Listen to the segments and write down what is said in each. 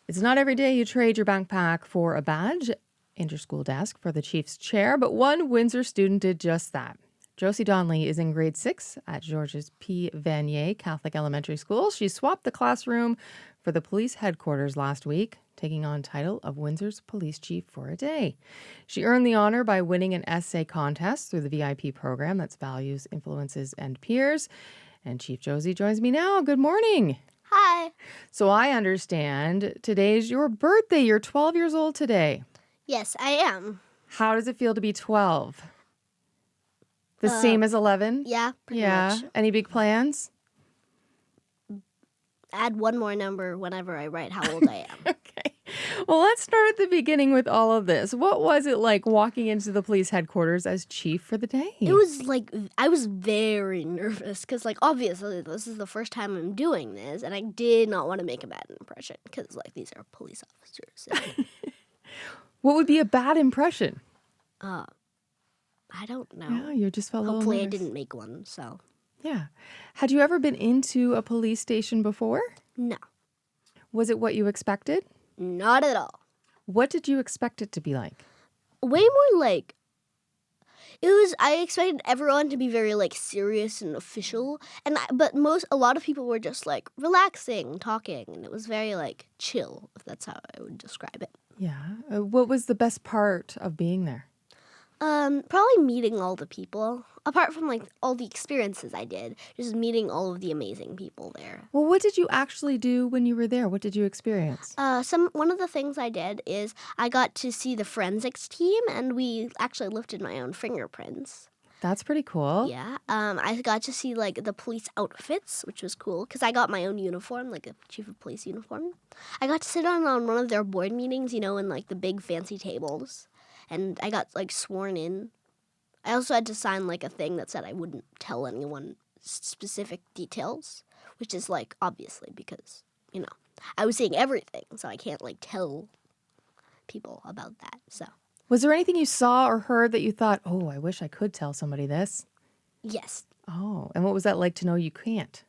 It's not every day you trade your backpack for a badge and your school desk for the chief's chair, but one Windsor student did just that. Josie Donnelly is in grade 6 at Georges P. Vanier Catholic Elementary School. She swapped the classroom for the police headquarters last week, taking on title of Windsor's police chief for a day. She earned the honor by winning an essay contest through the VIP program that's Values, Influences, and Peers. And Chief Josie joins me now. Good morning. Hi. So I understand today's your birthday. You're 12 years old today. Yes, I am. How does it feel to be 12? The same as 11? Yeah, pretty much. Any big plans? Add one more number whenever I write how old I am. Okay. Well, let's start at the beginning with all of this. What was it like walking into the police headquarters as chief for the day? It was like, I was very nervous because, like, obviously this is the first time I'm doing this, and I did not want to make a bad impression because, like, these are police officers. And, What would be a bad impression? I don't know. Yeah, you just felt a little Hopefully I nervous. didn't make one, so. Yeah. Had you ever been into a police station before? No, Was it what you expected? not at all. What did you expect it to be like? Way more like, I expected everyone to be very, like, serious and official, but a lot of people were just, like, relaxing, talking, and it was very, like, chill, if that's how I would describe it. Yeah. What was the best part of being there? Probably meeting all the people, apart from, like, all the experiences I did, just meeting all of the amazing people there. Well, what did you actually do when you were there? What did you experience? One of the things I did is I got to see the forensics team, and we actually lifted my own fingerprints. That's pretty cool. Yeah. I got to see, like, the police outfits, which was cool, because I got my own uniform, like a chief of police uniform. I got to sit on one of their board meetings, in, like, the big fancy tables, and I got, like, sworn in. I also had to sign, like, a thing that said I wouldn't tell anyone specific details, which is, like, obviously because, I was seeing everything, so I can't, like, tell people about that, so. Was there anything you saw or heard that you thought, oh, I wish I could tell somebody this? Yes. Oh, and what was that like to know you can't?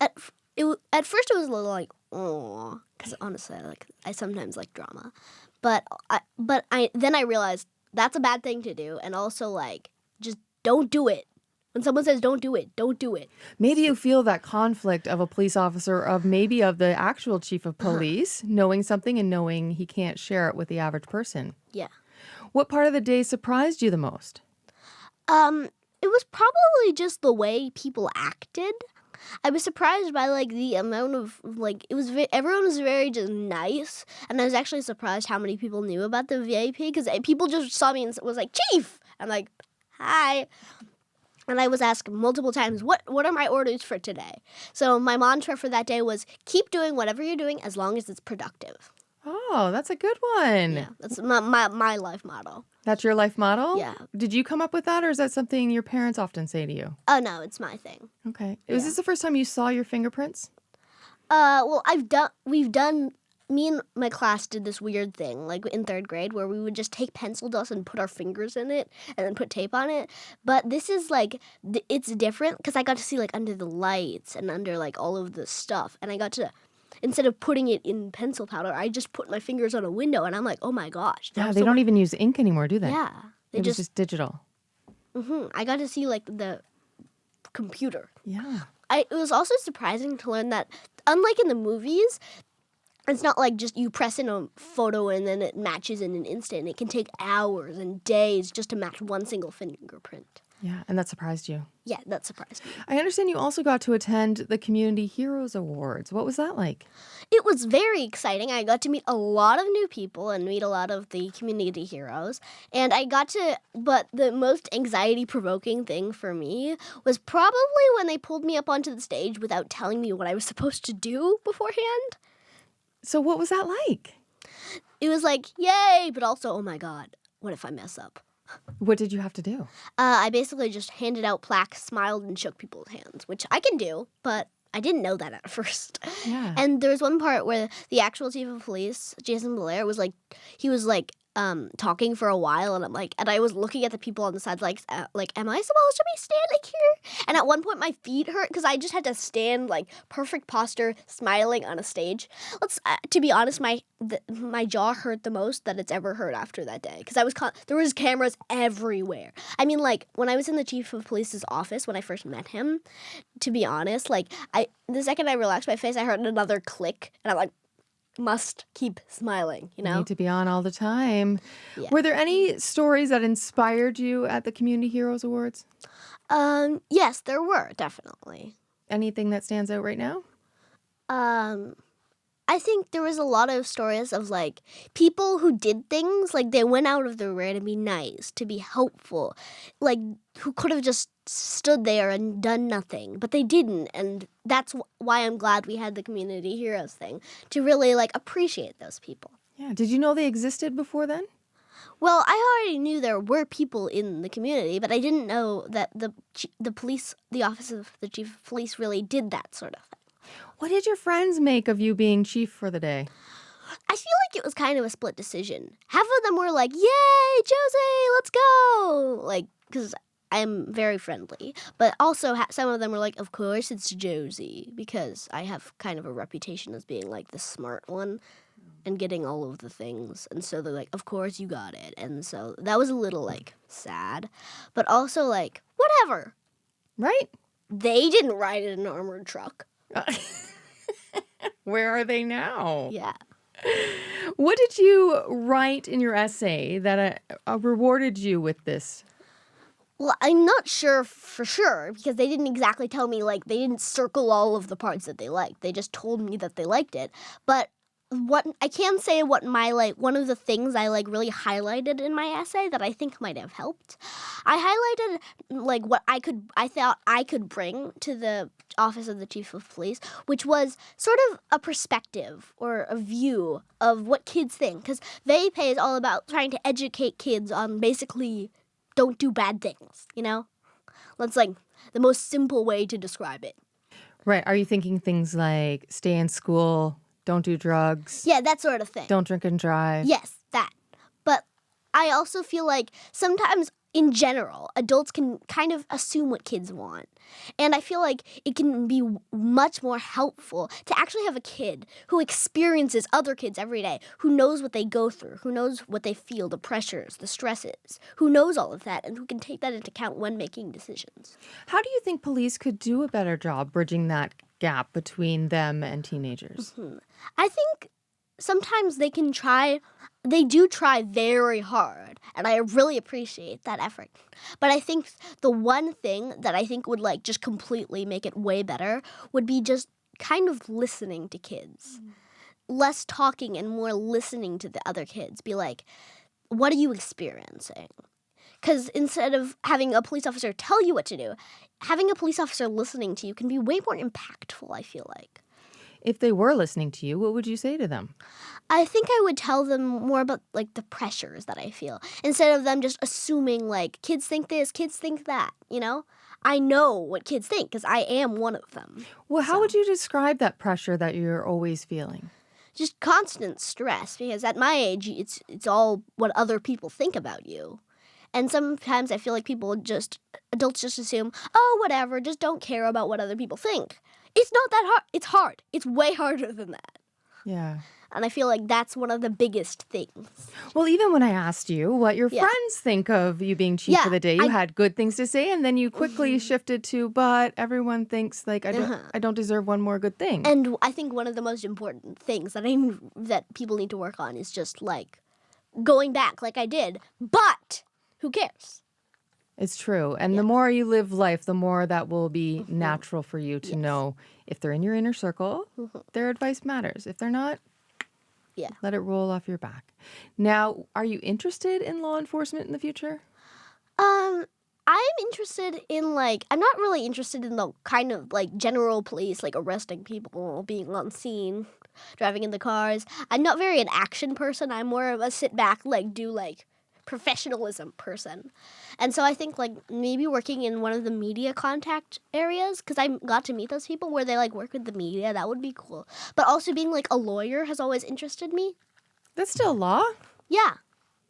At first it was a little like, oh, because honestly, I sometimes like drama, but then I realized that's a bad thing to do, and also, like, just don't do it. When someone says don't do it, don't do it. Maybe you feel that conflict of a police officer of the actual chief of police knowing something and knowing he can't share it with the average person. Yeah. What part of the day surprised you the most? It was probably just the way people acted. I was surprised by, like, the amount of, like, everyone was very just nice, and I was actually surprised how many people knew about the VIP, because people just saw me and was like, Chief! I'm like, hi. And I was asked multiple times, what are my orders for today? So my mantra for that day was, keep doing whatever you're doing as long as it's productive. Oh, that's a good one. Yeah, that's my life motto. That's your life model? Yeah. Did you come up with that, or is that something your parents often say to you? Oh, no, it's my thing. Okay. Was this the first time you saw your fingerprints? Well, me and my class did this weird thing, like in 3rd grade, where we would just take pencil dust and put our fingers in it and then put tape on it. But this is, like, it's different because I got to see, like, under the lights and under, like, all of the stuff. And I got to, instead of putting it in pencil powder, I just put my fingers on a window, and I'm like, oh my gosh. Yeah, they don't even use ink anymore, do they? Yeah. It was just digital. I got to see, like, the computer. Yeah. It was also surprising to learn that, unlike in the movies, it's not like just you press in a photo and then it matches in an instant. It can take hours and days just to match one single fingerprint. Yeah, and that surprised you. Yeah, that surprised me. I understand you also got to attend the Community Heroes Awards. What was that like? It was very exciting. I got to meet a lot of new people and meet a lot of the community heroes. And but the most anxiety-provoking thing for me was probably when they pulled me up onto the stage without telling me what I was supposed to do beforehand. So what was that like? It was like, yay, but also, oh my God, what if I mess up? What did you have to do? I basically just handed out plaques, smiled, and shook people's hands, which I can do, but I didn't know that at first. Yeah. And there was one part where the actual chief of police, Jason Blair, he was like, talking for a while, and I was looking at the people on the sides am I supposed to be standing here? And at one point my feet hurt because I just had to stand like perfect posture, smiling on a stage. To be honest, my jaw hurt the most that it's ever hurt after that day because there was cameras everywhere. I mean, like when I was in the chief of police's office when I first met him, to be honest, the second I relaxed my face, I heard another click, and I'm like, must keep smiling, You need to be on all the time. Yeah. Were there any stories that inspired you at the Community Heroes Awards? Yes, there were, definitely. Anything that stands out right now? I think there was a lot of stories of like people who did things, like they went out of their way to be nice, to be helpful, like who could have just stood there and done nothing, but they didn't, and that's why I'm glad we had the Community Heroes thing, to really like appreciate those people. Yeah. Did you know they existed before then? Well, I already knew there were people in the community, but I didn't know that the office of the chief of police really did that sort of thing. What did your friends make of you being chief for the day? I feel like it was kind of a split decision. Half of them were like, "Yay, Josie, let's go!" Like, because I'm very friendly. But also some of them were like, "Of course it's Josie," because I have kind of a reputation as being like the smart one and getting all of the things. And so they're like, "Of course you got it." And so that was a little like sad. But also like, whatever. Right? They didn't ride in an armored truck. Where are they now? Yeah. What did you write in your essay that rewarded you with this? Well, I'm not sure for sure because they didn't exactly tell me, like, they didn't circle all of the parts that they liked. They just told me that they liked it. But what I can say what one of the things I really highlighted in my essay that I think might have helped. I highlighted what I thought I could bring to the office of the chief of police, which was sort of a perspective or a view of what kids think, because VAPE is all about trying to educate kids on basically don't do bad things, you know? That's like the most simple way to describe it. Right. Are you thinking things like stay in school, don't do drugs? Yeah, that sort of thing. Don't drink and drive? Yes, that. But I also feel like sometimes in general, adults can kind of assume what kids want. And I feel like it can be much more helpful to actually have a kid who experiences other kids every day, who knows what they go through, who knows what they feel, the pressures, the stresses, who knows all of that, and who can take that into account when making decisions. How do you think police could do a better job bridging that gap between them and teenagers? Mm-hmm. I think sometimes they do try very hard, and I really appreciate that effort. But I think the one thing that I think would just completely make it way better would be just kind of listening to kids. Less talking and more listening to the other kids. Be like, what are you experiencing? Because instead of having a police officer tell you what to do, having a police officer listening to you can be way more impactful, I feel like. If they were listening to you, what would you say to them? I think I would tell them more about the pressures that I feel instead of them just assuming kids think this, kids think that, you know? I know what kids think because I am one of them. Well, how would you describe that pressure that you're always feeling? Just constant stress, because at my age, it's all what other people think about you. And sometimes I feel like adults just assume, oh, whatever, just don't care about what other people think. It's not that hard. It's hard. It's way harder than that. Yeah. And I feel like that's one of the biggest things. Well, even when I asked you what your friends think of you being chief for the day, you had good things to say, and then you quickly shifted to, but everyone thinks I don't deserve one more good thing. And I think one of the most important things that people need to work on is just going back like I did, but who cares? It's true. And the more you live life, the more that will be natural for you to know if they're in your inner circle, their advice matters. If they're not, let it roll off your back. Now, are you interested in law enforcement in the future? I'm interested in I'm not really interested in the kind of general police, arresting people, being on scene, driving in the cars. I'm not very an action person. I'm more of a sit back, do professionalism person. And so I think maybe working in one of the media contact areas, because I got to meet those people where they work with the media, that would be cool. But also being a lawyer has always interested me. That's still law? Yeah.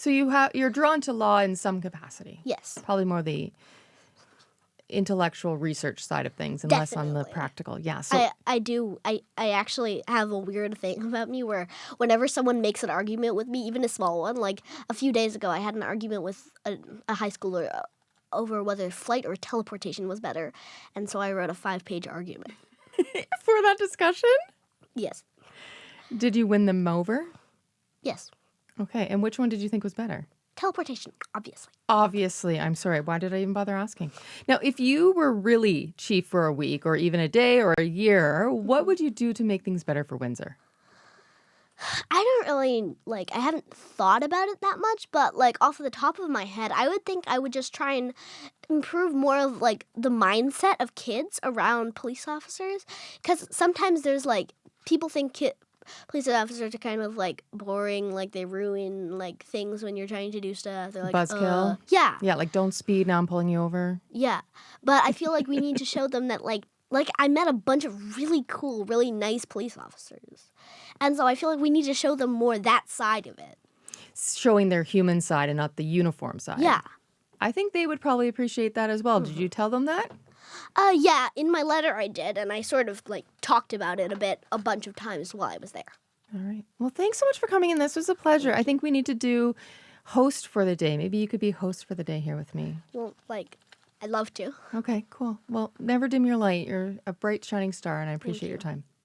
So you're drawn to law in some capacity. Yes, Probably more the intellectual research side of things and less on the definitely. practical. Yeah. So I do. I actually have a weird thing about me where whenever someone makes an argument with me, even a small one, like a few days ago, I had an argument with a high schooler over whether flight or teleportation was better. And so I wrote a 5-page argument. for that discussion, Yes. did you win them over? Yes. Okay. And which one did you think was better? Teleportation, obviously. Obviously, I'm sorry. Why did I even bother asking? Now, if you were really chief for a week or even a day or a year, what would you do to make things better for Windsor? I don't really, I haven't thought about it that much, but, off the top of my head, I would think I would just try and improve more of, the mindset of kids around police officers. Because sometimes there's, people think police officers are kind of, boring, they ruin, things when you're trying to do stuff. They're like, Buzzkill? yeah, Yeah, like don't speed, now I'm pulling you over. yeah. But I feel like we need to show them that, I met a bunch of really cool, really nice police officers. And so I feel like we need to show them more that side of it. Showing their human side and not the uniform side. Yeah. I think they would probably appreciate that as well. Did you tell them that? Yeah, in my letter I did, and I sort of, talked about it a bunch of times while I was there. All right. Well, thanks so much for coming in. This was a pleasure. I think we need to do host for the day. Maybe you could be host for the day here with me. Well, I'd love to. Okay, cool. Well, never dim your light. You're a bright, shining star, and I appreciate your time.